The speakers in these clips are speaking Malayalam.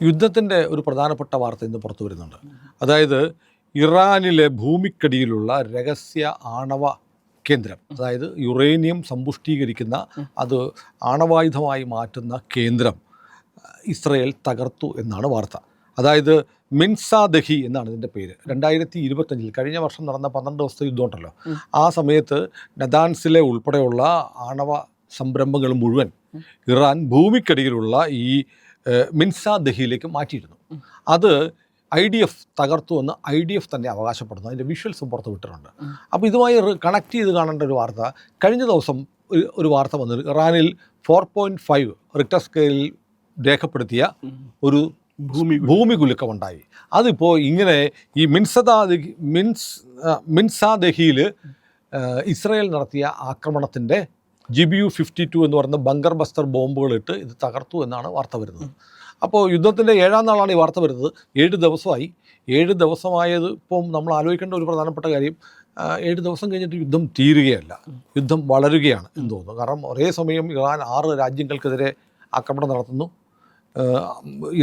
യുദ്ധത്തിൻ്റെ ഒരു പ്രധാനപ്പെട്ട വാർത്ത ഇന്ന് പുറത്തു വരുന്നുണ്ട്. അതായത് ഇറാനിലെ ഭൂമിക്കടിയിലുള്ള രഹസ്യ ആണവ കേന്ദ്രം, അതായത് യുറേനിയം സമ്പുഷ്ടീകരിക്കുന്ന അത് ആണവായുധമായി മാറ്റുന്ന കേന്ദ്രം ഇസ്രയേൽ തകർത്തു എന്നാണ് വാർത്ത. അതായത് മിൻസാദഹി എന്നാണ് ഇതിൻ്റെ പേര്. 2025 കഴിഞ്ഞ വർഷം നടന്ന 12 ദിവസത്തെ യുദ്ധം ഉണ്ടല്ലോ, ആ സമയത്ത് നദാൻസിലെ ഉൾപ്പെടെയുള്ള ആണവ സംരംഭങ്ങൾ മുഴുവൻ ഇറാൻ ഭൂമിക്കടിയിലുള്ള ഈ മിൻസാദഹിയിലേക്ക് മാറ്റിയിരുന്നു. അത് IDF തകർത്തു എന്ന് IDF തന്നെ അവകാശപ്പെടുന്നു. അതിൻ്റെ വിഷ്വൽസും പുറത്ത് വിട്ടിട്ടുണ്ട്. അപ്പോൾ ഇതുമായി കണക്ട് ചെയ്ത് കാണേണ്ട ഒരു വാർത്ത, കഴിഞ്ഞ ദിവസം ഒരു വാർത്ത വന്നത് ഇറാനിൽ 4.5 റിക്ടർ സ്കെയിലിൽ രേഖപ്പെടുത്തിയ ഒരു ഭൂമികുലുക്കമുണ്ടായി. അതിപ്പോൾ ഇങ്ങനെ ഈ മിൻസാദഹിയിൽ ഇസ്രയേൽ നടത്തിയ ആക്രമണത്തിൻ്റെ GBU-52 എന്ന് പറയുന്ന ബങ്കർ ബസ്റ്റർ ബോംബുകളിട്ട് ഇത് തകർത്തു എന്നാണ് വാർത്ത വരുന്നത്. അപ്പോൾ യുദ്ധത്തിൻ്റെ 7ാം നാളാണ് ഈ വാർത്ത വരുന്നത്. 7 ദിവസമായി. 7 ദിവസമായത് ഇപ്പം നമ്മൾ ആലോചിക്കേണ്ട ഒരു പ്രധാനപ്പെട്ട കാര്യം, 7 ദിവസം കഴിഞ്ഞിട്ട് യുദ്ധം തീരുകയല്ല, യുദ്ധം വളരുകയാണ് എന്ന് തോന്നുന്നു. കാരണം ഒരേ സമയം ഇറാൻ 6 രാജ്യങ്ങൾക്കെതിരെ ആക്രമണം നടത്തുന്നു,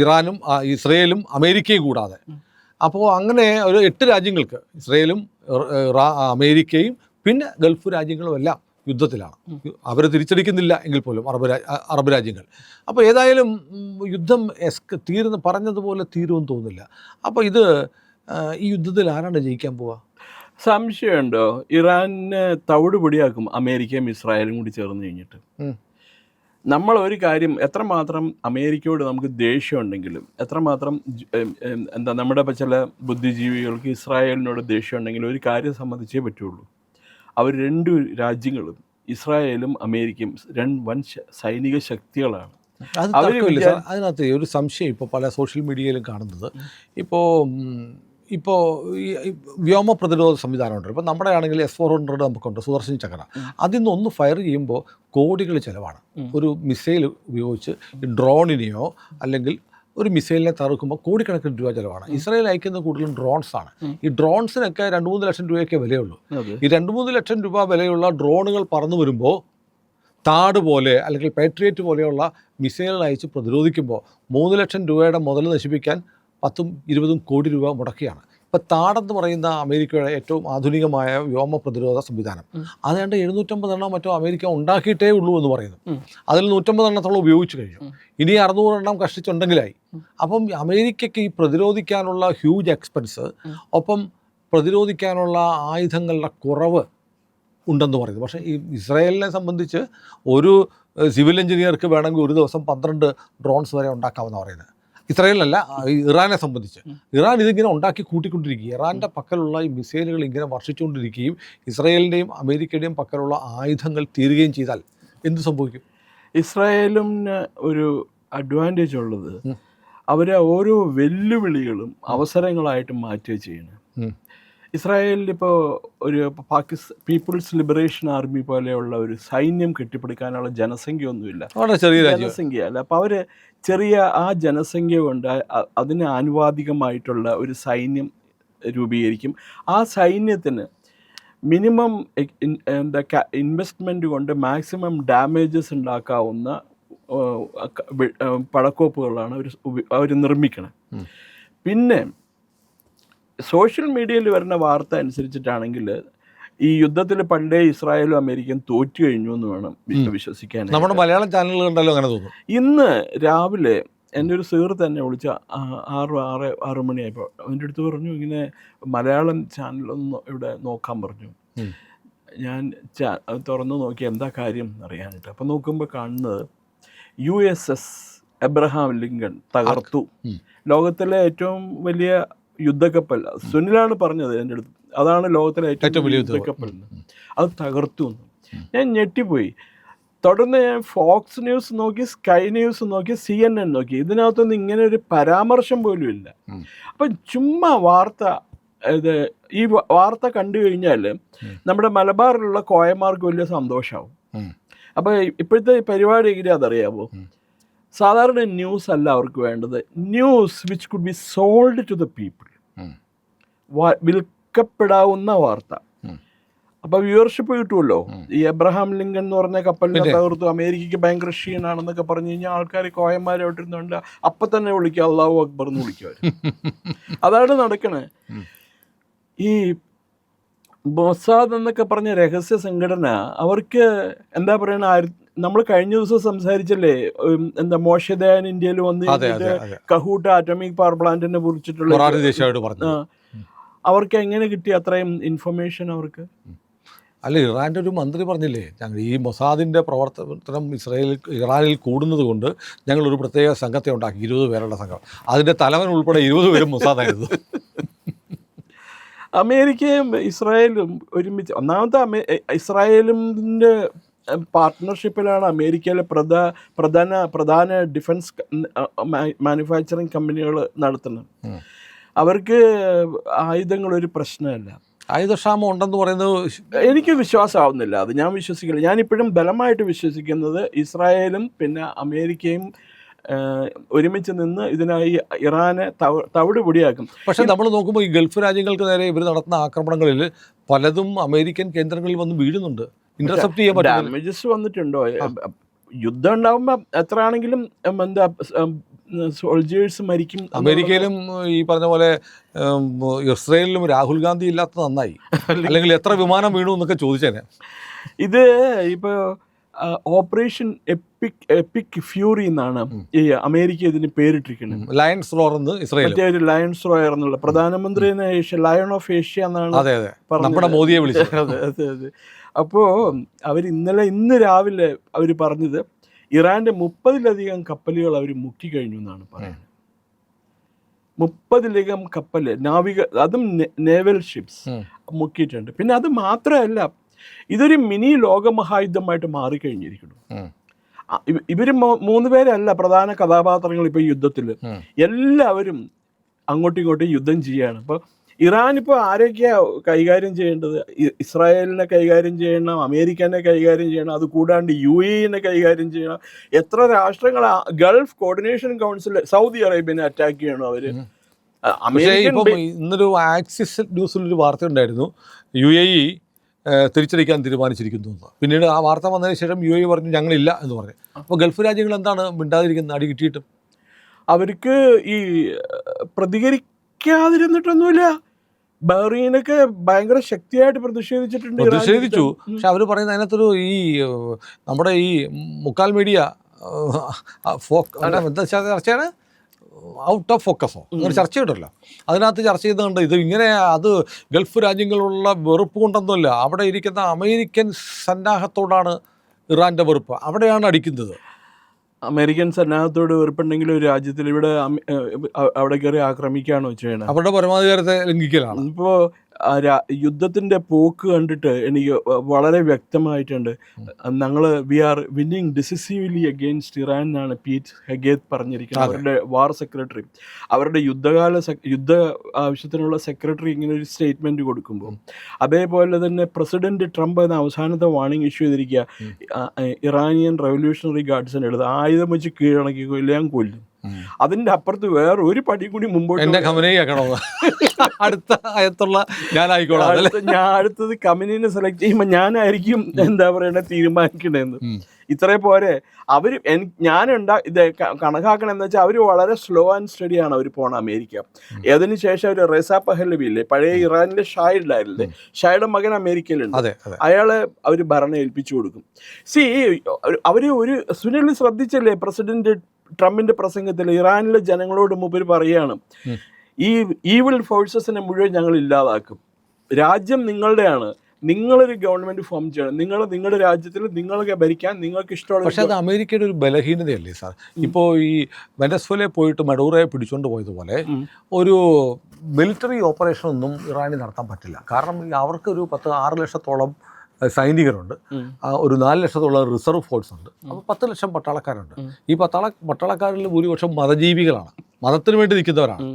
ഇറാനും ഇസ്രയേലും അമേരിക്കയും കൂടാതെ. അപ്പോൾ അങ്ങനെ ഒരു 8 രാജ്യങ്ങൾക്ക്, ഇസ്രയേലും അമേരിക്കയും പിന്നെ ഗൾഫ് രാജ്യങ്ങളും എല്ലാം യുദ്ധത്തിലാണ്. അവർ തിരിച്ചടിക്കുന്നില്ല എങ്കിൽ പോലും അറബ് രാജ്യങ്ങൾ. അപ്പോൾ ഏതായാലും യുദ്ധം പറഞ്ഞതുപോലെ തീരുമെന്ന് തോന്നുന്നില്ല. അപ്പോൾ ഈ യുദ്ധത്തിൽ ആരാണ് ജയിക്കാൻ പോവുക? സംശയമുണ്ടോ? ഇറാനെ തവിട് പൊടിയാക്കും അമേരിക്കയും ഇസ്രായേലും കൂടി ചേർന്ന് കഴിഞ്ഞിട്ട്. നമ്മൾ ഒരു കാര്യം, എത്രമാത്രം അമേരിക്കയോട് നമുക്ക് ദേഷ്യമുണ്ടെങ്കിലും, എത്രമാത്രം നമ്മുടെ ചില ബുദ്ധിജീവികൾക്ക് ഇസ്രായേലിനോട് ദേഷ്യമുണ്ടെങ്കിലും ഒരു കാര്യം സമ്മതിച്ചേ പറ്റുള്ളൂ. അവർ 2 രാജ്യങ്ങളും, ഇസ്രായേലും അമേരിക്കയും, 2 വൻ സൈനിക ശക്തികളാണ്. അതിനകത്ത് ഒരു സംശയം ഇപ്പോൾ പല സോഷ്യൽ മീഡിയയിലും കാണുന്നത്, ഇപ്പോൾ ഈ വ്യോമ പ്രതിരോധ സംവിധാനമുണ്ട്. ഇപ്പോൾ നമ്മുടെ ആണെങ്കിൽ S-400 നമുക്കുണ്ട്, സുദർശൻ ചക്ര. അതിൽ നിന്നൊന്ന് ഫയർ ചെയ്യുമ്പോൾ കോടികൾ ചിലവാണ്. ഒരു മിസൈൽ ഉപയോഗിച്ച് ഡ്രോണിനെയോ അല്ലെങ്കിൽ ഒരു മിസൈലിനെ തകർക്കുമ്പോൾ കോടിക്കണക്കിന് രൂപ ചിലവാണ്. ഇസ്രായേൽ അയക്കുന്ന കൂടുതലും ഡ്രോൺസാണ്. ഈ ഡ്രോൺസിനൊക്കെ 2-3 ലക്ഷം രൂപയൊക്കെ വിലയുള്ളൂ. ഈ 2-3 ലക്ഷം രൂപ വിലയുള്ള ഡ്രോണുകൾ പറന്നു വരുമ്പോൾ താഡ് പോലെ അല്ലെങ്കിൽ പാട്രിയറ്റ് പോലെയുള്ള മിസൈലുകൾ അയച്ച് പ്രതിരോധിക്കുമ്പോൾ 3 ലക്ഷം രൂപയുടെ മുതൽ നശിപ്പിക്കാൻ 10-20 കോടി രൂപ മുടക്കിയാണ്. ഇപ്പോൾ താടെന്ന് പറയുന്ന അമേരിക്കയുടെ ഏറ്റവും ആധുനികമായ വ്യോമ പ്രതിരോധ സംവിധാനം, അതാണ്ട് 750 എണ്ണം മറ്റോ അമേരിക്ക ഉണ്ടാക്കിയിട്ടേ ഉള്ളൂ എന്ന് പറയുന്നു. അതിൽ 150 എണ്ണത്തോളം ഉപയോഗിച്ച് കഴിഞ്ഞു. ഇനി 600 എണ്ണം കഷ്ടിച്ചുണ്ടെങ്കിലായി. അപ്പം അമേരിക്കയ്ക്ക് ഈ പ്രതിരോധിക്കാനുള്ള ഹ്യൂജ് എക്സ്പെൻസ്, ഒപ്പം പ്രതിരോധിക്കാനുള്ള ആയുധങ്ങളുടെ കുറവ് ഉണ്ടെന്ന് പറയുന്നു. പക്ഷേ ഈ ഇസ്രായേലിനെ സംബന്ധിച്ച് ഒരു സിവിൽ എഞ്ചിനീയർക്ക് വേണമെങ്കിൽ ഒരു ദിവസം 12 ഡ്രോൺസ് വരെ ഉണ്ടാക്കാമെന്ന് പറയുന്നത്. ഇസ്രായേലിനല്ല, ഇറാനെ സംബന്ധിച്ച്. ഇറാൻ ഇതിങ്ങനെ ഉണ്ടാക്കി കൂട്ടിക്കൊണ്ടിരിക്കുക. ഇറാൻ്റെ പക്കലുള്ള ഈ മിസൈലുകൾ ഇങ്ങനെ വർഷിച്ചുകൊണ്ടിരിക്കുകയും ഇസ്രായേലിൻ്റെയും അമേരിക്കയുടെയും പക്കലുള്ള ആയുധങ്ങൾ തീരുകയും ചെയ്താൽ എന്ത് സംഭവിക്കും? ഇസ്രായേലിന് ഒരു അഡ്വാൻറ്റേജ് ഉള്ളത്, അവരെ ഓരോ വെല്ലുവിളികളും അവസരങ്ങളായിട്ട് മാറ്റുക ചെയ്യണം. ഇസ്രായേലിൽ ഇപ്പോൾ ഒരു പീപ്പിൾസ് ലിബറേഷൻ ആർമി പോലെയുള്ള ഒരു സൈന്യം കെട്ടിപ്പടുക്കാനുള്ള ജനസംഖ്യയൊന്നുമില്ല, ജനസംഖ്യ അല്ല. അപ്പോൾ അവർ ചെറിയ ആ ജനസംഖ്യ കൊണ്ട് അതിന് ആനുപാതികമായിട്ടുള്ള ഒരു സൈന്യം രൂപീകരിക്കും. ആ സൈന്യത്തിന് മിനിമം ഇൻവെസ്റ്റ്മെൻറ്റ് കൊണ്ട് മാക്സിമം ഡാമേജസ് ഉണ്ടാക്കാവുന്ന പടക്കോപ്പുകളാണ് അവർ നിർമ്മിക്കണം. പിന്നെ സോഷ്യൽ മീഡിയയിൽ വരുന്ന വാർത്ത അനുസരിച്ചിട്ടാണെങ്കിൽ ഈ യുദ്ധത്തിൽ പണ്ടേ ഇസ്രായേലും അമേരിക്കയും തോറ്റു കഴിഞ്ഞു എന്ന് വേണം വിശ്വസിക്കാൻ. നമ്മുടെ മലയാളം ചാനലുകളുണ്ടല്ലോ അങ്ങനെ തോന്നുന്നു. ഇന്ന് രാവിലെ എൻ്റെ ഒരു സുഹൃത്ത് തന്നെ വിളിച്ച 6 മണിയായപ്പോൾ അവൻ്റെ അടുത്ത് പറഞ്ഞു, ഇങ്ങനെ മലയാളം ചാനലൊന്ന് ഇവിടെ നോക്കാൻ പറഞ്ഞു. ഞാൻ തുറന്നു നോക്കി എന്താ കാര്യം അറിയാനായിട്ട്. അപ്പോൾ നോക്കുമ്പോൾ കാണുന്നത് USS എബ്രഹാം ലിങ്കൺ തകർത്തു. ലോകത്തിലെ ഏറ്റവും വലിയ യുദ്ധക്കപ്പൽ, സുനിലാണ് പറഞ്ഞത് എൻ്റെ അടുത്ത്, അതാണ് ലോകത്തിലെ ഏറ്റവും വലിയ യുദ്ധക്കപ്പൽ, അത് തകർത്തു എന്ന്. ഞാൻ ഞെട്ടിപ്പോയി. തുടർന്ന് ഞാൻ ഫോക്സ് ന്യൂസ് നോക്കി, സ്കൈ ന്യൂസ് നോക്കി, CNN നോക്കി. ഇതിനകത്തൊന്നും ഇങ്ങനെ ഒരു പരാമർശം പോലും ഇല്ല. അപ്പം ചുമ്മാ ഈ വാർത്ത കണ്ടു കഴിഞ്ഞാൽ നമ്മുടെ മലബാറിലുള്ള കോയമാർക്ക് വലിയ സന്തോഷമാവും. അപ്പോൾ ഇപ്പോഴത്തെ പരിപാടി എങ്ങനെ അതറിയാമോ? സാധാരണ ന്യൂസ് അല്ല അവർക്ക് വേണ്ടത്, news which could be sold to the people, വിൽക്കപ്പെടാവുന്ന വാർത്ത. അപ്പോൾ വ്യൂവർഷിപ്പ് കിട്ടുമല്ലോ. ഈ എബ്രഹാം ലിങ്കൺ എന്ന് പറഞ്ഞ കപ്പലിനെ തകർത്തു, അമേരിക്കയ്ക്ക് ഭയങ്കര ക്ഷീണാണെന്നൊക്കെ പറഞ്ഞു കഴിഞ്ഞാൽ ആൾക്കാർ കോയന്മാരായിട്ടിരുന്നുണ്ട് അപ്പം തന്നെ വിളിക്കുക അല്ലാഹു അക്ബർ എന്ന് വിളിക്കുക. അതാണ് നടക്കണേ. ഈ മൊസാദ് എന്നൊക്കെ പറഞ്ഞ രഹസ്യ സംഘടന അവർക്ക് എന്താ പറയണ, നമ്മൾ കഴിഞ്ഞ ദിവസം സംസാരിച്ചല്ലേ എന്താ മോശദയാൻ ഇന്ത്യയിൽ വന്ന് കഹൂട്ട അറ്റോമിക് പവർ പ്ലാന്റിനെ കുറിച്ചിട്ടുള്ള അവർക്ക് എങ്ങനെ കിട്ടി അത്രയും ഇൻഫർമേഷൻ അവർക്ക്? അല്ല, ഇറാൻ്റെ ഒരു മന്ത്രി പറഞ്ഞില്ലേ, ഞങ്ങൾ ഈ മൊസാദിൻ്റെ പ്രവർത്തനം ഇറാനിൽ കൂടുന്നത് കൊണ്ട് ഞങ്ങളൊരു പ്രത്യേക സംഘത്തെ ഉണ്ടാക്കി, 20 പേരുടെ സംഘം. അതിൻ്റെ തലവൻ ഉൾപ്പെടെ 20 പേരും മൊസാദായിരുന്നു. അമേരിക്കയും ഇസ്രായേലും ഒരുമിച്ച്, ഒന്നാമത്തെ ഇസ്രായേലിൻ്റെ പാർട്ട്ണർഷിപ്പിലാണ് അമേരിക്കയിലെ പ്രധാന ഡിഫൻസ് മാനുഫാക്ചറിങ് കമ്പനികൾ നടത്തുന്നത്. അവർക്ക് ആയുധങ്ങൾ ഒരു പ്രശ്നമല്ല. ആയുധക്ഷാമം ഉണ്ടെന്ന് പറയുന്നത് എനിക്ക് വിശ്വാസമാവുന്നില്ല. അത് ഞാൻ വിശ്വസിക്കില്ല. ഞാനിപ്പോഴും ബലമായിട്ട് വിശ്വസിക്കുന്നത് ഇസ്രായേലും പിന്നെ അമേരിക്കയും ഒരുമിച്ച് നിന്ന് ഇതിനായി ഇറാനെ തവിട് പൊടിയാക്കും. പക്ഷേ നമ്മൾ നോക്കുമ്പോൾ ഈ ഗൾഫ് രാജ്യങ്ങൾക്ക് നേരെ ഇവർ നടത്തുന്ന ആക്രമണങ്ങളിൽ പലതും അമേരിക്കൻ കേന്ദ്രങ്ങളിൽ വന്ന് വീഴുന്നുണ്ട്. ഇന്റർസെപ്റ്റ് ചെയ്യാൻ പറ്റും. ഡാമേജസ് വന്നിട്ടുണ്ടോ? യുദ്ധം ഉണ്ടാകുമ്പോൾ എത്ര ആണെങ്കിലും എന്താ സോൾജേഴ്സ് മരിക്കും. അമേരിക്കയിലും ഈ പറഞ്ഞ പോലെ ഇസ്രയേലിലും രാഹുൽ ഗാന്ധി ഇല്ലാത്തത് നന്നായി, അല്ലെങ്കിൽ എത്ര വിമാനം വീണു എന്നൊക്കെ ചോദിച്ചേനെ. ഇത് ഇപ്പോൾ ഓപ്പറേഷൻ എപ്പിക് ഫ്യൂറി എന്നാണ് ഈ അമേരിക്ക ഇതിന് പേരിട്ടിരിക്കുന്നത്. ലയൺസ് റോർ എന്ന് ഇസ്രായേൽ, മറ്റേ ലയൺസ് റോയർ എന്നുള്ള പ്രധാനമന്ത്രിനെ ലയൺ ഓഫ് ഏഷ്യ എന്നാണ് നമ്മുടെ മോദിയെ വിളിച്ചത്. അതെ. അപ്പോൾ ഇന്ന് രാവിലെ അവർ പറഞ്ഞത് ഇറാന്റെ 30-ലധികം കപ്പലുകൾ അവർ മുക്കിക്കഴിഞ്ഞു എന്നാണ് പറയുന്നത്. 30-ലധികം കപ്പല് അതും നേവൽ ഷിപ്സ് മുക്കിയിട്ടുണ്ട്. പിന്നെ അത് മാത്രമല്ല, ഇതൊരു മിനി ലോകമഹായുദ്ധമായിട്ട് മാറിക്കഴിഞ്ഞിരിക്കുന്നു. ഇവര് 3 പേരല്ല പ്രധാന കഥാപാത്രങ്ങൾ ഇപ്പോൾ ഈ യുദ്ധത്തിൽ. എല്ലാവരും അങ്ങോട്ടും ഇങ്ങോട്ടും യുദ്ധം ചെയ്യാണ്. അപ്പോൾ ഇറാൻ ഇപ്പോൾ ആരൊക്കെയാണ് കൈകാര്യം ചെയ്യേണ്ടത്? ഇസ്രായേലിനെ കൈകാര്യം ചെയ്യണം, അമേരിക്കനെ കൈകാര്യം ചെയ്യണം, അത് കൂടാണ്ട് UAE കൈകാര്യം ചെയ്യണം. എത്ര രാഷ്ട്രങ്ങൾ ഗൾഫ് കോർഡിനേഷൻ കൗൺസിൽ സൗദി അറേബ്യനെ അറ്റാക്ക് ചെയ്യണം അവര്. ഇന്നൊരു ആക്സിസ് ന്യൂസിലൊരു വാർത്ത ഉണ്ടായിരുന്നു, UAE തിരിച്ചടിക്കാൻ തീരുമാനിച്ചിരിക്കുന്നു. പിന്നീട് ആ വാർത്ത വന്നതിന് ശേഷം UAE പറഞ്ഞു ഞങ്ങളില്ല എന്ന് പറഞ്ഞു. അപ്പോൾ ഗൾഫ് രാജ്യങ്ങൾ എന്താണ് മിണ്ടാതിരിക്കുന്നത്? അടി കിട്ടിയിട്ടും അവർക്ക് ഈ പ്രതികരിക്കാതിരുന്നിട്ടൊന്നുമില്ല. ബഹ്റൈനൊക്കെ ഭയങ്കര ശക്തിയായിട്ട് പ്രതിഷേധിച്ചു. പക്ഷെ അവർ പറയുന്നത് അതിനകത്തൊരു ഈ നമ്മുടെ ഈ മുക്കാൽ മീഡിയ എന്താ ചർച്ചയാണ്, ഔട്ട് ഓഫ് ഫോക്കസോ അങ്ങനെ ചർച്ച ചെയ്തിട്ടല്ലോ. അതിനകത്ത് ചർച്ച ചെയ്തുകൊണ്ട് ഇത് ഇങ്ങനെ അത് ഗൾഫ് രാജ്യങ്ങളുള്ള വെറുപ്പ് കൊണ്ടൊന്നുമില്ല, അവിടെ ഇരിക്കുന്ന അമേരിക്കൻ സന്നാഹത്തോടാണ് ഇറാൻ്റെ വെറുപ്പ്, അവിടെയാണ് അടിക്കുന്നത്. അമേരിക്കൻ സന്നാഹത്തോട് വെറുപ്പുണ്ടെങ്കിൽ ഒരു രാജ്യത്തിൽ ഇവിടെ അവിടെ കയറി ആക്രമിക്കുകയാണോ ചെയ്യണം? അവരുടെ പരമാധികാരത്തെ ലംഘിക്കലാണ്. ഇപ്പോൾ യുദ്ധത്തിൻ്റെ പോക്ക് കണ്ടിട്ട് എനിക്ക് വളരെ വ്യക്തമായിട്ടുണ്ട്. We are winning decisively against Iran എന്നാണ് പീറ്റ് ഹെഗേത്ത് പറഞ്ഞിരിക്കുന്നത്, അവരുടെ വാർ സെക്രട്ടറി. അവരുടെ യുദ്ധ ആവശ്യത്തിനുള്ള സെക്രട്ടറി ഇങ്ങനെ ഒരു സ്റ്റേറ്റ്മെൻറ്റ് കൊടുക്കുമ്പോൾ, അതേപോലെ തന്നെ പ്രസിഡന്റ് ട്രംപ് എന്ന അവസാനത്തെ വാർണിംഗ് ഇഷ്യൂ ചെയ്തിരിക്കുക, ഇറാനിയൻ റവല്യൂഷണറി ഗാർഡ്സിന് എഴുതുക, ആയുധം വെച്ച് കീഴടക്കി കൊല്ലാൻ കൊല്ലും. അതിന്റെ അപ്പുറത്ത് വേറെ ഒരു പടി കൂടി മുമ്പോട്ട് ഞാൻ അടുത്തത് കമ്പനീനെ സെലക്ട് ചെയ്യുമ്പോൾ ഞാനായിരിക്കും എന്താ പറയണ തീരുമാനിക്കണേന്ന്. ഇത്രേ പോരെ. അവർ ഇത് കണക്കാക്കണം എന്ന് വെച്ചാൽ അവർ വളരെ സ്ലോ ആൻഡ് സ്റ്റഡി ആണ് അവർ പോണ അമേരിക്ക. അതിന് ശേഷം അവർ റെസ പഹലവി ഇല്ലേ, പഴയ ഇറാനിലെ ഷായില്ലായിരുന്നില്ലേ, ഷായുടെ മകൻ അമേരിക്കയിലുണ്ട്, അയാളെ അവർ ഭരണം ഏൽപ്പിച്ചു കൊടുക്കും. അവർ ഒരു സുനിൽ ശ്രദ്ധിച്ചല്ലേ പ്രസിഡന്റ് ട്രംപിന്റെ പ്രസംഗത്തിൽ ഇറാനിലെ ജനങ്ങളോട് മുമ്പിൽ പറയുകയാണ്, ഈ ഈവിൾ ഫോഴ്സസിനെ മുഴുവൻ ഞങ്ങൾ ഇല്ലാതാക്കും, രാജ്യം നിങ്ങളുടെയാണ്, നിങ്ങളൊരു ഗവൺമെന്റ് ഫോം ചെയ്യണം, നിങ്ങളുടെ രാജ്യത്തിൽ നിങ്ങൾക്ക് ഭരിക്കാൻ നിങ്ങൾക്ക് ഇഷ്ടമുള്ള. പക്ഷേ അത് അമേരിക്കയുടെ ഒരു ബലഹീനതയല്ലേ സാർ? ഇപ്പോൾ ഈ വെനസ്വേലയിൽ പോയിട്ട് മഡൂറോയെ പിടിച്ചുകൊണ്ട് പോയതുപോലെ ഒരു മിലിറ്ററി ഓപ്പറേഷൻ ഒന്നും ഇറാനിൽ നടത്താൻ പറ്റില്ല. കാരണം അവർക്കൊരു 6 ലക്ഷത്തോളം സൈനികരുണ്ട്, ഒരു 4 ലക്ഷത്തോളം റിസർവ് ഫോഴ്സ് ഉണ്ട്, അപ്പോൾ 10 ലക്ഷം പട്ടാളക്കാരുണ്ട്. ഈ പട്ടാളക്കാരിൽ ഭൂരിപക്ഷം മതജീവികളാണ്, മതത്തിന് വേണ്ടി നിൽക്കുന്നവരാണ്.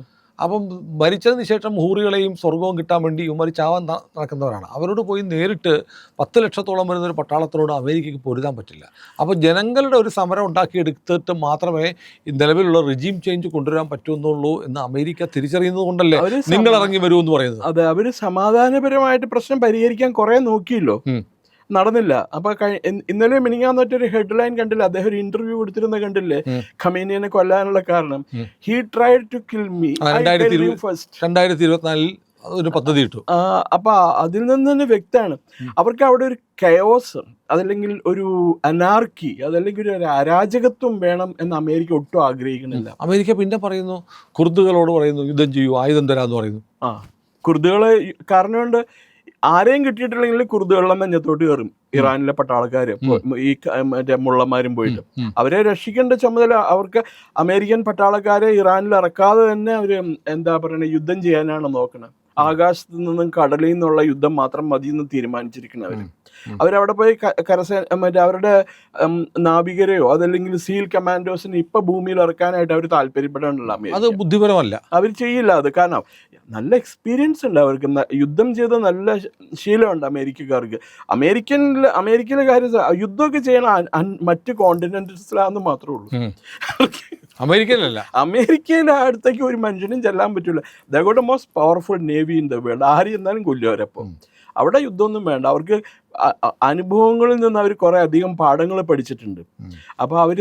അപ്പം മരിച്ചതിന് ശേഷം ഹൂറികളെയും സ്വർഗവും കിട്ടാൻ വേണ്ടി ഇവന്മാർ ചാവാൻ നടക്കുന്നവരാണ്. അവരോട് പോയി നേരിട്ട് 10 ലക്ഷത്തോളം വരുന്ന ഒരു പട്ടാളത്തിനോട് അമേരിക്കയ്ക്ക് പൊരുതാൻ പറ്റില്ല. അപ്പോൾ ജനങ്ങളുടെ ഒരു സമരം ഉണ്ടാക്കിയെടുത്തിട്ട് മാത്രമേ ഈ നിലവിലുള്ള റിജീം ചേഞ്ച് കൊണ്ടുവരാൻ പറ്റുമെന്നുള്ളൂ എന്ന് അമേരിക്ക തിരിച്ചറിയുന്നത് കൊണ്ടല്ലേ നിങ്ങൾ ഇറങ്ങി വരുമെന്ന് പറയുന്നത്. അതെ, അവർ സമാധാനപരമായിട്ട് പ്രശ്നം പരിഹരിക്കാൻ കുറേ നോക്കിയല്ലോ, നടന്നില്ല. അപ്പൊ ഇന്നലെ മിനിങ്ങാന്നൊറ്റൊരു ഹെഡ്ലൈൻ കണ്ടില്ല, അദ്ദേഹം ഒരു ഇന്റർവ്യൂ കൊടുത്തിരുന്ന കണ്ടില്ലേ, ഖമേനിയെ കൊല്ലാനുള്ള കാരണം he tried to kill me 2024 ഒരു പദ്ധതി ഇട്ടു. അപ്പൊ അതിൽ നിന്ന് തന്നെ വ്യക്തമാണ് അവർക്ക് അവിടെ ഒരു കയോസ്, അതല്ലെങ്കിൽ ഒരു അനാർക്കി, അതല്ലെങ്കിൽ ഒരു അരാജകത്വം വേണം എന്ന് അമേരിക്ക ഒട്ടും ആഗ്രഹിക്കുന്നില്ല. അമേരിക്ക പിന്നെ പറയുന്നു, കുർദുകളോട് പറയുന്നു യുദ്ധം ചെയ്യൂ, ആയുധം തരാന്ന് പറയുന്നു. കുർദുകളെ കാരണം കൊണ്ട് ആരെയും കിട്ടിയിട്ടില്ലെങ്കിൽ കുർദുകളുടെ നെഞ്ഞത്തോട്ട് കയറും ഇറാനിലെ പട്ടാളക്കാർ, ഈ മറ്റേ മുള്ളന്മാരും പോയിട്ട് അവരെ രക്ഷിക്കേണ്ട ചുമതല അവർക്ക്. അമേരിക്കൻ പട്ടാളക്കാരെ ഇറാനിൽ ഇറക്കാതെ തന്നെ അവര് എന്താ പറയുക യുദ്ധം ചെയ്യാനാണ് നോക്കുന്നത്. ആകാശത്ത് നിന്നും കടലിൽ നിന്നുള്ള യുദ്ധം മാത്രം മതി എന്ന് തീരുമാനിച്ചിരിക്കുന്നവര്. അവരവിടെ പോയി മറ്റേ അവരുടെ നാവികരെയോ അതല്ലെങ്കിൽ സീൽ കമാൻഡോസിന് ഇപ്പൊ ഭൂമിയിൽ ഇറക്കാനായിട്ട് അവർ താല്പര്യപ്പെടാനുള്ള അത് ബുദ്ധിപരമല്ല, അവർ ചെയ്യില്ല അത്. കാരണം നല്ല എക്സ്പീരിയൻസ് ഉണ്ട് അവർക്ക്, യുദ്ധം ചെയ്ത നല്ല ശീലമുണ്ട് അമേരിക്കക്കാർക്ക്. അമേരിക്കയിലെ കാര്യം യുദ്ധമൊക്കെ ചെയ്യണം മറ്റ് കോണ്ടിനെന്റ്സിലാന്ന് മാത്രമേ ഉള്ളൂ. അമേരിക്കയിലല്ല, അമേരിക്കയിലെ അടുത്തേക്ക് ഒരു മനുഷ്യനും ചെല്ലാൻ പറ്റില്ല. They got the most powerful navy in the world. ആര് ചെന്നാലും കൊല്ലും അവരപ്പം. അവിടെ യുദ്ധമൊന്നും വേണ്ട, അവർക്ക് അനുഭവങ്ങളിൽ നിന്ന് അവർ കുറേ അധികം പാഠങ്ങൾ പഠിച്ചിട്ടുണ്ട്. അപ്പോൾ അവർ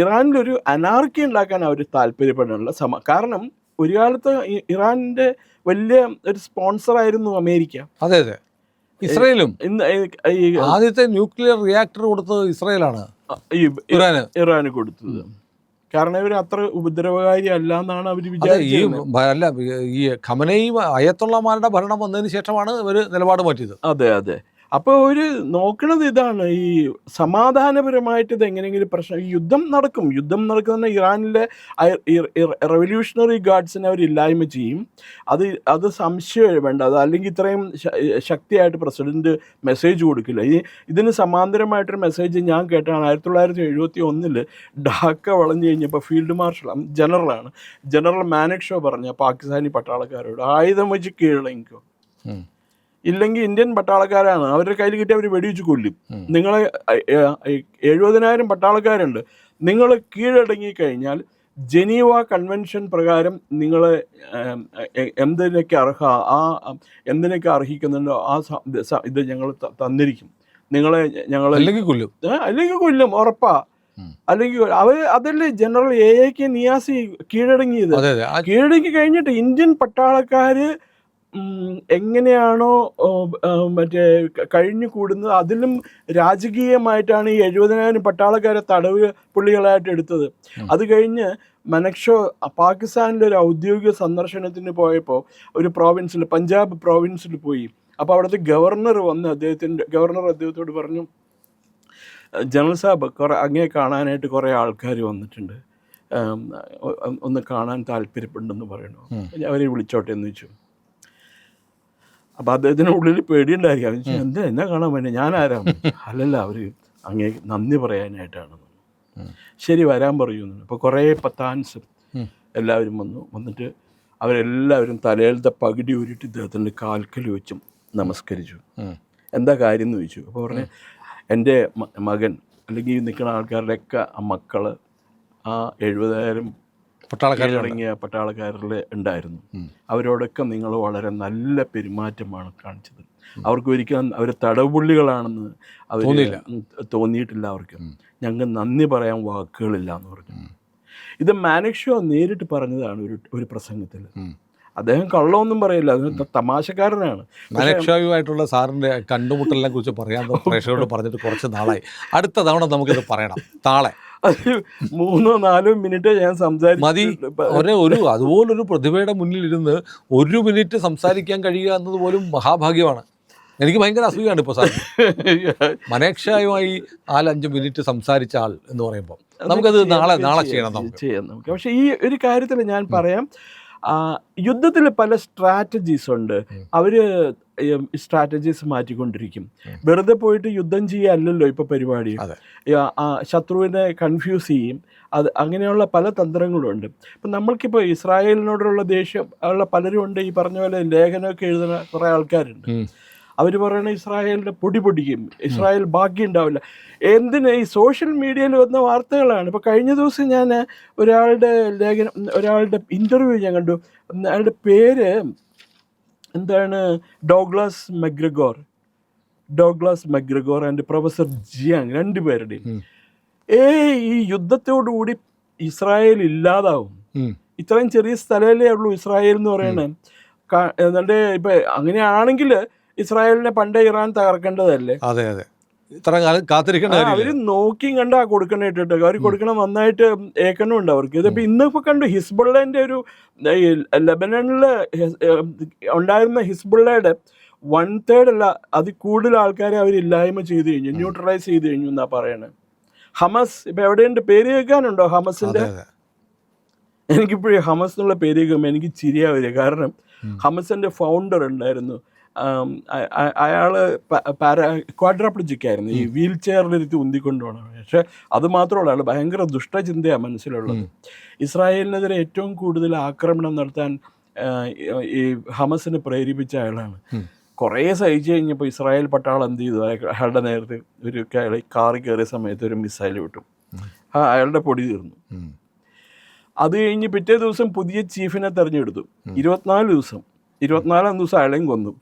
ഇറാനിലൊരു അനാർക്കി ഉണ്ടാക്കാൻ അവർ താല്പര്യപ്പെടാനുള്ള കാരണം ഒരു കാലത്ത് ഇറാനിൻ്റെ വലിയ ഒരു സ്പോൺസറായിരുന്നു അമേരിക്ക. അതെ അതെ, ഇസ്രയേലും ആദ്യത്തെ ന്യൂക്ലിയർ റിയാക്ടർ കൊടുത്തത് ഇസ്രയേലാണ് ഇറാന് കൊടുത്തത്. കാരണം ഇവർ അത്ര ഉപദ്രവകാരി അല്ല എന്നാണ് അവർ വിചാരിച്ചത്. അല്ല, ഈ ഖമനയി അയത്തുള്ളമാരുടെ ഭരണം വന്നതിന് ശേഷമാണ് ഇവർ നിലപാട് മാറ്റിയത്. അതെ അതെ. അപ്പോൾ ഒരു നോക്കണത് ഇതാണ്, ഈ സമാധാനപരമായിട്ട് ഇത് എങ്ങനെയെങ്കിലും പ്രശ്നം, ഈ യുദ്ധം നടക്കുന്ന ഇറാനിലെ റെവല്യൂഷണറി ഗാർഡ്സിനെ അവർ ഇല്ലായ്മ ചെയ്യും. അത് സംശയം വേണ്ട, അത് അല്ലെങ്കിൽ ഇത്രയും ശക്തിയായിട്ട് പ്രസിഡന്റ് മെസ്സേജ് കൊടുക്കില്ല. ഇതിന് സമാന്തരമായിട്ടൊരു മെസ്സേജ് ഞാൻ കേട്ടാണ് 1971 ഡാക്ക വളഞ്ഞു കഴിഞ്ഞപ്പോൾ ഫീൽഡ് മാർഷൽ ജനറൽ മാനക്ഷോ പറഞ്ഞ പാകിസ്ഥാനി പട്ടാളക്കാരോട് ആയുധം വെച്ച് കീഴടങ്ങിക്കോ, ഇല്ലെങ്കിൽ ഇന്ത്യൻ പട്ടാളക്കാരാണ് അവരുടെ കയ്യിൽ കിട്ടി അവർ വെടിവെച്ച് കൊല്ലും. നിങ്ങളെ 70,000 പട്ടാളക്കാരുണ്ട്, നിങ്ങൾ കീഴടങ്ങി കഴിഞ്ഞാൽ ജനീവ കൺവെൻഷൻ പ്രകാരം നിങ്ങൾ എന്തിനൊക്കെ അർഹിക്കുന്നുണ്ടോ ഇത് ഞങ്ങൾ തന്നിരിക്കും, നിങ്ങളെ ഞങ്ങൾ അല്ലെങ്കിൽ കൊല്ലും ഉറപ്പാ. അല്ലെങ്കിൽ അതല്ലേ ജനറൽ എ.കെ. നിയാസി കീഴടങ്ങിയത്. കീഴടങ്ങി കഴിഞ്ഞിട്ട് ഇന്ത്യൻ പട്ടാളക്കാര് എങ്ങനെയാണോ മറ്റേ കഴിഞ്ഞു കൂടുന്നത് അതിലും രാജകീയമായിട്ടാണ് ഈ 70,000 പട്ടാളക്കാരെ തടവ് പുള്ളികളായിട്ട് എടുത്തത്. അത് കഴിഞ്ഞ് മനക്ഷോ പാകിസ്ഥാനിലെ ഒരു ഔദ്യോഗിക സന്ദർശനത്തിന് പോയപ്പോൾ ഒരു പ്രോവിൻസിൽ, പഞ്ചാബ് പ്രോവിൻസിൽ പോയി. അപ്പോൾ അവിടുത്തെ ഗവർണർ വന്ന് അദ്ദേഹത്തോട് പറഞ്ഞു, ജനറൽ സാബ് അങ്ങേ കാണാനായിട്ട് കുറേ ആൾക്കാർ വന്നിട്ടുണ്ട്, ഒന്ന് കാണാൻ താല്പര്യപ്പെടുന്നെന്ന് പറയണു, അവരെ വിളിച്ചോട്ടെ എന്ന് വെച്ചു. അപ്പോൾ അദ്ദേഹത്തിന് ഉള്ളിൽ പേടിയുണ്ടായിരിക്കും, എന്നാ കാണാൻ പറ്റും, ഞാനാരാണ്? അല്ലല്ല, അവർ അങ്ങേ നന്ദി പറയാനായിട്ടാണ്. ശരി, വരാൻ പറയുന്നു. അപ്പോൾ കുറേ പത്താൻസ് എല്ലാവരും വന്നിട്ട് അവരെല്ലാവരും തലയിലത്തെ പകുതി ഊരിട്ട് ഇദ്ദേഹത്തിൻ്റെ കാൽക്കൽ വെച്ചും നമസ്കരിച്ചു. എന്താ കാര്യം എന്ന് ചോദിച്ചു. അപ്പോൾ പറഞ്ഞു, എൻ്റെ മകൻ അല്ലെങ്കിൽ നിൽക്കുന്ന ആൾക്കാരുടെയൊക്കെ മക്കൾ ആ 70,000 പട്ടാളക്കാരിറങ്ങിയ പട്ടാളക്കാരിൽ ഉണ്ടായിരുന്നു. അവരോടൊക്കെ നിങ്ങൾ വളരെ നല്ല പെരുമാറ്റമാണ് കാണിച്ചത്. അവർക്ക് ഒരിക്കലും അവർ തടവുപുള്ളികളാണെന്ന് അവർ തോന്നിയിട്ടില്ല. അവർക്ക് ഞങ്ങൾ നന്ദി പറയാൻ വാക്കുകളില്ല എന്ന് പറഞ്ഞു. ഇത് മാനക്ഷോ നേരിട്ട് പറഞ്ഞതാണ് ഒരു പ്രസംഗത്തിൽ. അദ്ദേഹം കള്ളമൊന്നും പറയില്ല, അതിന് തമാശക്കാരനാണ്. മാനക്ഷോയുമായിട്ടുള്ള സാറിൻ്റെ കണ്ടുമുട്ടലിനെ കുറിച്ച് പറയാൻ പ്രേക്ഷകരോട് പറഞ്ഞിട്ട് കുറച്ച് നാളായി. അടുത്ത തവണ നമുക്കിത് പറയണം, താളെ 3-4 മിനിറ്റ് ഞാൻ മതി. അതുപോലൊരു പ്രതിഭയുടെ മുന്നിലിരുന്ന് 1 മിനിറ്റ് സംസാരിക്കാൻ കഴിയുക എന്നത് പോലും മഹാഭാഗ്യമാണ്. എനിക്ക് ഭയങ്കര അസൂയാണ് ഇപ്പോൾ സാർ. മനേക്ഷയുമായി 4-5 മിനിറ്റ് സംസാരിച്ച ആൾ എന്ന് പറയുമ്പോൾ നമുക്കത് നാളെ ചെയ്യണം നമുക്ക്. പക്ഷേ ഈ ഒരു കാര്യത്തിൽ ഞാൻ പറയാം, യുദ്ധത്തിൽ പല സ്ട്രാറ്റജീസ് ഉണ്ട്. അവർ സ്ട്രാറ്റജീസ് മാറ്റിക്കൊണ്ടിരിക്കും. വെറുതെ പോയിട്ട് യുദ്ധം ചെയ്യല്ലോ ഇപ്പോൾ പരിപാടി. ശത്രുവിനെ കൺഫ്യൂസ് ചെയ്യും. അങ്ങനെയുള്ള പല തന്ത്രങ്ങളുണ്ട്. ഇപ്പം നമ്മൾക്കിപ്പോൾ ഇസ്രായേലിനോടുള്ള ദേഷ്യം ഉള്ള പലരും ഉണ്ട്. ഈ പറഞ്ഞ പോലെ ലേഖനമൊക്കെ എഴുതുന്ന കുറേ ആൾക്കാരുണ്ട്. അവർ പറയണ ഇസ്രായേലിൻ്റെ പൊടി പൊടിക്കും, ഇസ്രായേൽ ബാക്കി ഉണ്ടാവില്ല. എന്തിന്? ഈ സോഷ്യൽ മീഡിയയിൽ വന്ന വാർത്തകളാണ്. ഇപ്പോൾ കഴിഞ്ഞ ദിവസം ഞാൻ ഒരാളുടെ ഇൻ്റർവ്യൂ ഞാൻ കണ്ടു. അയാളുടെ പേര് എന്താണ്? ഡോഗ്ലാസ് മെഗ്രഗോർ ആൻഡ് പ്രൊഫസർ ജിയാങ്, രണ്ടുപേരുടെയും ഈ യുദ്ധത്തോടുകൂടി ഇസ്രായേൽ ഇല്ലാതാവും. ഇത്രയും ചെറിയ സ്ഥലമല്ലേ ഉള്ളൂ ഇസ്രായേൽ എന്ന് പറയണേ. എന്നിട്ട് ഇപ്പം അങ്ങനെയാണെങ്കിൽ ഇസ്രായേലിനെ പണ്ടേ ഇറാൻ തകർക്കേണ്ടതല്ലേ? അതെ അതെ, ഇത്ര കാലം കാത്തിരിക്കേണ്ട. അവർ നോക്കിയും കണ്ടാ കൊടുക്കണ ഇട്ടിട്ട് അവർ കൊടുക്കണം, നന്നായിട്ട് ഏക്കണമുണ്ട് അവർക്ക്. ഇതിപ്പോൾ ഇന്നിപ്പോൾ കണ്ടു ഹിസ്ബുള്ളേൻ്റെ ഒരു ലെബനനിൽ ഉണ്ടായിരുന്ന ഹിസ്ബുള്ളയുടെ 1/3 അല്ല അതിൽ കൂടുതൽ ആൾക്കാരെ അവരില്ലായ്മ ചെയ്ത് കഴിഞ്ഞു, ന്യൂട്രലൈസ് ചെയ്ത് കഴിഞ്ഞു എന്നാ പറയണത്. ഹമസ് ഇപ്പം എവിടെയുണ്ട്? പേര് കേൾക്കാനുണ്ടോ ഹമസിൻ്റെ? എനിക്കിപ്പോഴും ഹമസ് എന്നുള്ള പേര് കേൾക്കുമ്പോൾ എനിക്ക് ചിരിയാ വരിക. കാരണം ഹമസിൻ്റെ ഫൗണ്ടർ ഉണ്ടായിരുന്നു, അയാൾ ക്വാഡ്രാപ്ലജിക് ആയിരുന്നു, ഈ വീൽ ചെയറിലിരുത്തി ഉന്തിക്കൊണ്ടു പോകണം. പക്ഷെ അത് മാത്രമല്ല, അയാൾ ഭയങ്കര ദുഷ്ടചിന്തയാണ് മനസ്സിലുള്ളത്. ഇസ്രായേലിനെതിരെ ഏറ്റവും കൂടുതൽ ആക്രമണം നടത്താൻ ഈ ഹമസിനെ പ്രേരിപ്പിച്ച അയാളാണ്. കുറേ സഹിച്ചു കഴിഞ്ഞപ്പോൾ ഇസ്രായേൽ പട്ടാളം എന്ത് ചെയ്തു? അയാളുടെ നേരത്തെ ഒരു കാറി കയറിയ സമയത്ത് ഒരു മിസൈൽ വിട്ടു. അയാളുടെ പൊടി തീർന്നു. അത് കഴിഞ്ഞ് പിറ്റേ ദിവസം പുതിയ ചീഫിനെ തെരഞ്ഞെടുത്തു. 24-ാം ദിവസം അയാളെയും കൊന്നു.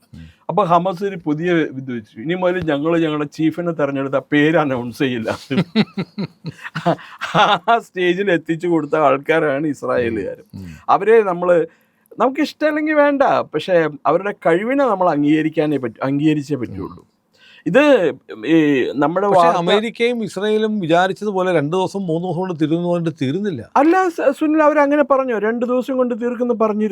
അപ്പോൾ ഹമസ് ഒരു പുതിയ ഇത് വെച്ചു, ഇനി മുതൽ ഞങ്ങളുടെ ചീഫിനെ തെരഞ്ഞെടുത്ത പേര് അനൗൺസ് ചെയ്യില്ല. ആ സ്റ്റേജിൽ എത്തിച്ചു കൊടുത്ത ആൾക്കാരാണ് ഇസ്രായേലുകാർ. അവരെ നമുക്ക് ഇഷ്ടമല്ലെങ്കിൽ വേണ്ട, പക്ഷേ അവരുടെ കഴിവിനെ നമ്മൾ അംഗീകരിച്ചേ പറ്റുള്ളൂ. ഇത് ഈ നമ്മുടെ അമേരിക്കയും ഇസ്രായേലും വിചാരിച്ചതുപോലെ 2 ദിവസം 3 ദിവസം കൊണ്ട് തീരുന്നതുകൊണ്ട് തീരുന്നില്ല. അല്ല സുനിൽ, അവരങ്ങനെ പറഞ്ഞു, 2 ദിവസം കൊണ്ട് തീർക്കുന്നു പറഞ്ഞു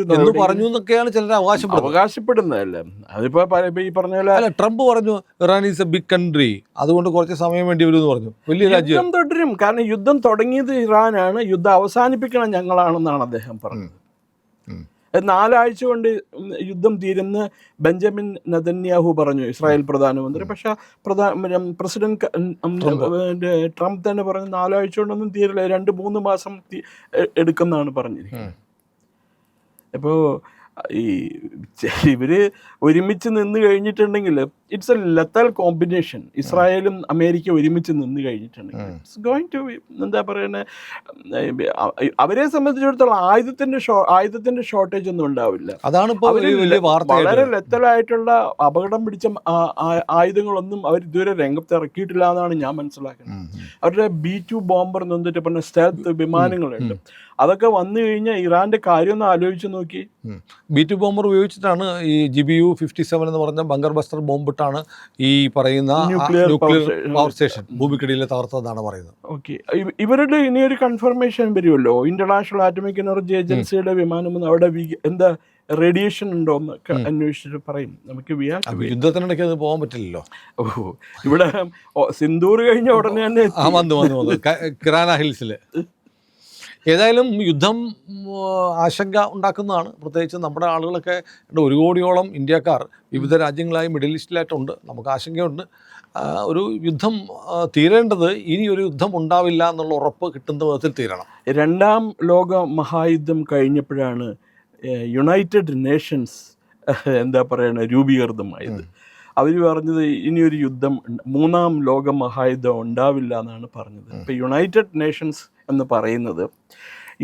എന്നൊക്കെയാണ് ചിലർ അവകാശപ്പെടുന്നതല്ലേ. അതിപ്പോ ഈ പറഞ്ഞ പോലെ ട്രംപ് പറഞ്ഞു Iran is a big country, അതുകൊണ്ട് കുറച്ച് സമയം വേണ്ടി വരും എന്ന് പറഞ്ഞു. വലിയ രാജ്യം തുടരും. കാരണം യുദ്ധം തുടങ്ങിയത് ഇറാനാണ്, യുദ്ധം അവസാനിപ്പിക്കണം ഞങ്ങളാണെന്നാണ് അദ്ദേഹം പറഞ്ഞത്. 4 ആഴ്ച കൊണ്ട് യുദ്ധം തീരുന്ന ബെഞ്ചമിൻ നെതന്യാഹു പറഞ്ഞു, ഇസ്രായേൽ പ്രധാനമന്ത്രി. പക്ഷെ പ്രസിഡന്റ് ട്രംപ് തന്നെ പറഞ്ഞു 4 ആഴ്ച കൊണ്ടൊന്നും തീരില്ല, 2-3 മാസം എടുക്കുമെന്നാണ് പറഞ്ഞിരിക്കുന്നത്. ഇപ്പോൾ ഇവർ ഒരുമിച്ച് നിന്ന് കഴിഞ്ഞിട്ടുണ്ടെങ്കിൽ ഇറ്റ്സ് എ ലെത്തൽ കോമ്പിനേഷൻ. ഇസ്രായേലും അമേരിക്ക ഒരുമിച്ച് നിന്ന് കഴിഞ്ഞിട്ടുണ്ടെങ്കിൽ ഇറ്റ്സ് ഗോയിങ് ടു എന്താ പറയുന്നത്, അവരെ സംബന്ധിച്ചിടത്തോളം ആയുധത്തിന്റെ ഷോർട്ടേജ് ഒന്നും ഉണ്ടാവില്ല. അതാണ് വളരെ ലെത്തലായിട്ടുള്ള അപകടം പിടിച്ച ആയുധങ്ങളൊന്നും അവർ ഇതുവരെ രംഗത്ത് ഇറക്കിയിട്ടില്ല എന്നാണ് ഞാൻ മനസ്സിലാക്കുന്നത്. അവരുടെ B-2 ബോംബർ എന്നിട്ട് പറഞ്ഞ സ്റ്റെൽത്ത് വിമാനങ്ങളുണ്ട്. അതൊക്കെ വന്നു കഴിഞ്ഞാൽ ഇറാന്റെ കാര്യം ഒന്ന് ആലോചിച്ച് നോക്കി. B-2 ബോംബർ ഉപയോഗിച്ചിട്ടാണ് ഈ GBU-57 എന്ന് പറഞ്ഞ ബങ്കർ ബസ്റ്റർ ബോംബിട്ടാണ് ഈ പറയുന്ന ന്യൂക്ലിയർ പവർ സ്റ്റേഷൻ ഭൂമിക്കടിയിൽ തകർത്തതെന്നാണ് പറയുന്നത്. ഓക്കെ, ഇവരുടെ ഇനിയൊരു കൺഫർമേഷൻ വരുമല്ലോ, ഇന്റർനാഷണൽ ആറ്റോമിക് എനർജി ഏജൻസിയുടെ വിമാനം അവിടെ എന്താ റേഡിയേഷൻ ഉണ്ടോ എന്നൊക്കെ അന്വേഷിച്ചിട്ട് പറയും. നമുക്ക് യുദ്ധത്തിനിടയ്ക്ക് അത് പോകാൻ പറ്റില്ലല്ലോ. ഇവിടെ സിന്ദൂർ കഴിഞ്ഞ ഉടനെ തന്നെ വന്നു കിറാന ഹിൽസിൽ. ഏതായാലും യുദ്ധം ആശങ്ക ഉണ്ടാക്കുന്നതാണ്. പ്രത്യേകിച്ച് നമ്മുടെ ആളുകളൊക്കെ 1 കോടിയോളം ഇന്ത്യക്കാർ വിവിധ രാജ്യങ്ങളായി മിഡിൽ ഈസ്റ്റിലായിട്ടുണ്ട്. നമുക്ക് ആശങ്കയുണ്ട്. ഒരു യുദ്ധം തീരേണ്ടത് ഇനിയൊരു യുദ്ധം ഉണ്ടാവില്ല എന്നുള്ള ഉറപ്പ് കിട്ടുന്ന വിധത്തിൽ തീരണം. 2ാം ലോക മഹായുദ്ധം കഴിഞ്ഞപ്പോഴാണ് യുണൈറ്റഡ് നേഷൻസ് എന്താ പറയുക രൂപീകൃതമായത്. അവർ പറഞ്ഞത് ഇനിയൊരു യുദ്ധം 3ാം ലോക മഹായുദ്ധം ഉണ്ടാവില്ല എന്നാണ് പറഞ്ഞത്. ഇപ്പോൾ യുണൈറ്റഡ് നേഷൻസ് എന്ന് പറയുന്നത്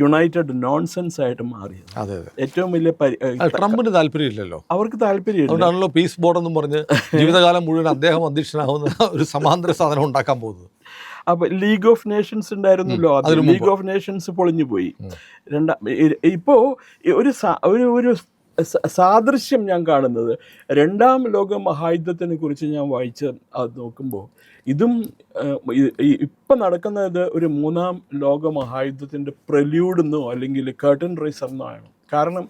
യുണൈറ്റഡ് നോൺസെൻസ് ആയിട്ട് മാറിയത്. ഏറ്റവും വലിയ ട്രംപിന് താല്പര്യമില്ലല്ലോ, അവർക്ക് താല്പര്യം. അതുകൊണ്ടാണല്ലോ പീസ് ബോർഡ് എന്നും പറഞ്ഞ് ജീവിതകാലം മുഴുവൻ അദ്ദേഹം അധ്യക്ഷനാകുന്ന ഒരു സമാന്തര സാധനം ഉണ്ടാക്കാൻ പോകുന്നത്. അപ്പോൾ ലീഗ് ഓഫ് നേഷൻസ് ഉണ്ടായിരുന്നല്ലോ, ലീഗ് ഓഫ് നേഷൻസ് പൊളിഞ്ഞു പോയി. ഇപ്പോൾ ഒരു സാദൃശ്യം ഞാൻ കാണുന്നത് 2ാം ലോക മഹായുദ്ധത്തിനെ കുറിച്ച് ഞാൻ വായിച്ച് അത് നോക്കുമ്പോൾ ഇതും ഇപ്പം നടക്കുന്നത് ഒരു 3ാം ലോക മഹായുദ്ധത്തിൻ്റെ പ്രല്യൂഡെന്നോ അല്ലെങ്കിൽ കർട്ടൻ റൈസർ എന്നോ ആണ്. കാരണം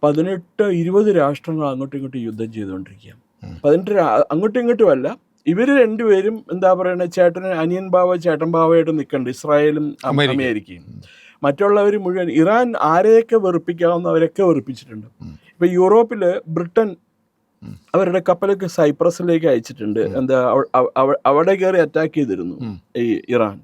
18-20 രാഷ്ട്രങ്ങൾ അങ്ങോട്ടും ഇങ്ങോട്ടും യുദ്ധം ചെയ്തുകൊണ്ടിരിക്കുക. 18 അങ്ങോട്ടും ഇങ്ങോട്ടും അല്ല, ഇവർ രണ്ടുപേരും എന്താ പറയുക, അനിയൻ ബാവ ചേട്ടൻ ബാവയായിട്ട് നിൽക്കുന്നുണ്ട്, ഇസ്രായേലും അമേരിക്കയും. മറ്റുള്ളവർ മുഴുവൻ ഇറാൻ ആരെയൊക്കെ വെറുപ്പിക്കാവുന്നവരൊക്കെ വെറുപ്പിച്ചിട്ടുണ്ട്. ഇപ്പോൾ യൂറോപ്പിൽ ബ്രിട്ടൻ അവരുടെ കപ്പലൊക്കെ സൈപ്രസിലേക്ക് അയച്ചിട്ടുണ്ട്. എന്താ അവിടെ കയറി അറ്റാക്ക് ചെയ്തിരുന്നു ഈ ഇറാൻ.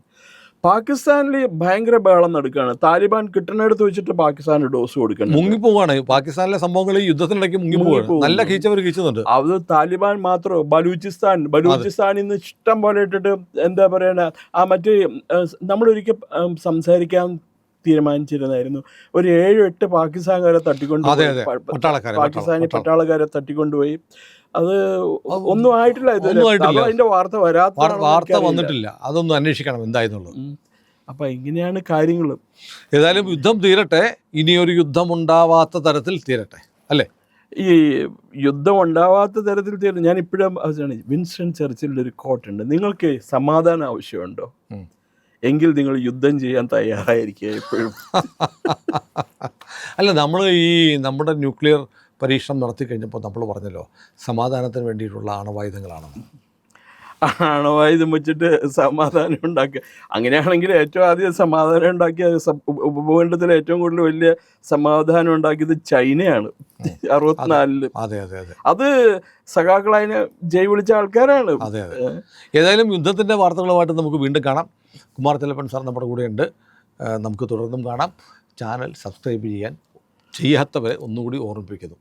പാകിസ്ഥാനിൽ ഭയങ്കര ബഹളം നടക്കുകയാണ്. താലിബാൻ കിട്ടുന്നിടത്ത് വെച്ചിട്ട് പാകിസ്ഥാന് ഡോസ് കൊടുക്കണം. മുങ്ങിപ്പോവാണ് പാകിസ്ഥാനിലെ സംഭവങ്ങൾ ഈ യുദ്ധത്തിനിടയ്ക്ക് മുങ്ങിപ്പോവാണ്. നല്ല കീച്ചവർ കീച്ചുന്നുണ്ട്. അത് താലിബാൻ മാത്രം ബലൂചിസ്ഥാനിൽ നിന്ന് ഇഷ്ടം പോലെ ഇട്ടിട്ട് എന്താ പറയണ ആ മറ്റേ നമ്മളൊരിക്കൽ സംസാരിക്കാൻ തീരുമാനിച്ചിരുന്നായിരുന്നു. ഒരു 7-8 പാകിസ്ഥാൻകാരെ പട്ടാളക്കാരെ തട്ടിക്കൊണ്ടുപോയി. അത് ഒന്നും ആയിട്ടില്ല. അതിന്റെ വാർത്ത വന്നിട്ടില്ല. അതൊന്നും അന്വേഷിക്കണം എന്തായെന്നുള്ളത്. അപ്പൊ ഇങ്ങനെയാണ് കാര്യങ്ങൾ. ഏതായാലും യുദ്ധം തീരട്ടെ, ഇനിയൊരു യുദ്ധം ഉണ്ടാവാത്ത തരത്തിൽ തീരട്ടെ അല്ലേ? ഈ യുദ്ധം ഉണ്ടാവാത്ത തരത്തിൽ തീരും. ഞാൻ ഇപ്പോഴും വിൻസ്റ്റൺ ചർച്ചിലിൻ്റെ ഒരു കോട്ടുണ്ട്: നിങ്ങൾക്ക് സമാധാനം ആവശ്യമുണ്ടോ എങ്കിൽ നിങ്ങൾ യുദ്ധം ചെയ്യാൻ തയ്യാറായിരിക്കുക എപ്പോഴും. അല്ല, നമ്മൾ ഈ നമ്മുടെ ന്യൂക്ലിയർ പരീക്ഷണം നടത്തി കഴിഞ്ഞപ്പോൾ നമ്മൾ പറഞ്ഞല്ലോ സമാധാനത്തിന് വേണ്ടിയിട്ടുള്ള അണുവായുധങ്ങളാണെന്ന്. അണുവായുധം വെച്ചിട്ട് സമാധാനം ഉണ്ടാക്കുക. അങ്ങനെയാണെങ്കിൽ ഏറ്റവും ആദ്യം സമാധാനം ഉണ്ടാക്കിയ ഉപഭൂഖണ്ഡത്തിൽ ഏറ്റവും കൂടുതൽ വലിയ സമാധാനം ഉണ്ടാക്കിയത് ചൈനയാണ് 64-ല്. അത് സഖാക്കളതിനെ ജയ് വിളിച്ച ആൾക്കാരാണ്. അതെ. ഏതായാലും യുദ്ധത്തിൻ്റെ വാർത്തകളുമായിട്ട് നമുക്ക് വീണ്ടും കാണാം. കുമാർ ചെല്ലപ്പൻ സാർ നമ്മുടെ കൂടെയുണ്ട്. നമുക്ക് തുടർന്നും കാണാം. ചാനൽ സബ്സ്ക്രൈബ് ചെയ്യാത്തവരെ ഒന്നുകൂടി ഓർമ്മിപ്പിക്കുന്നു.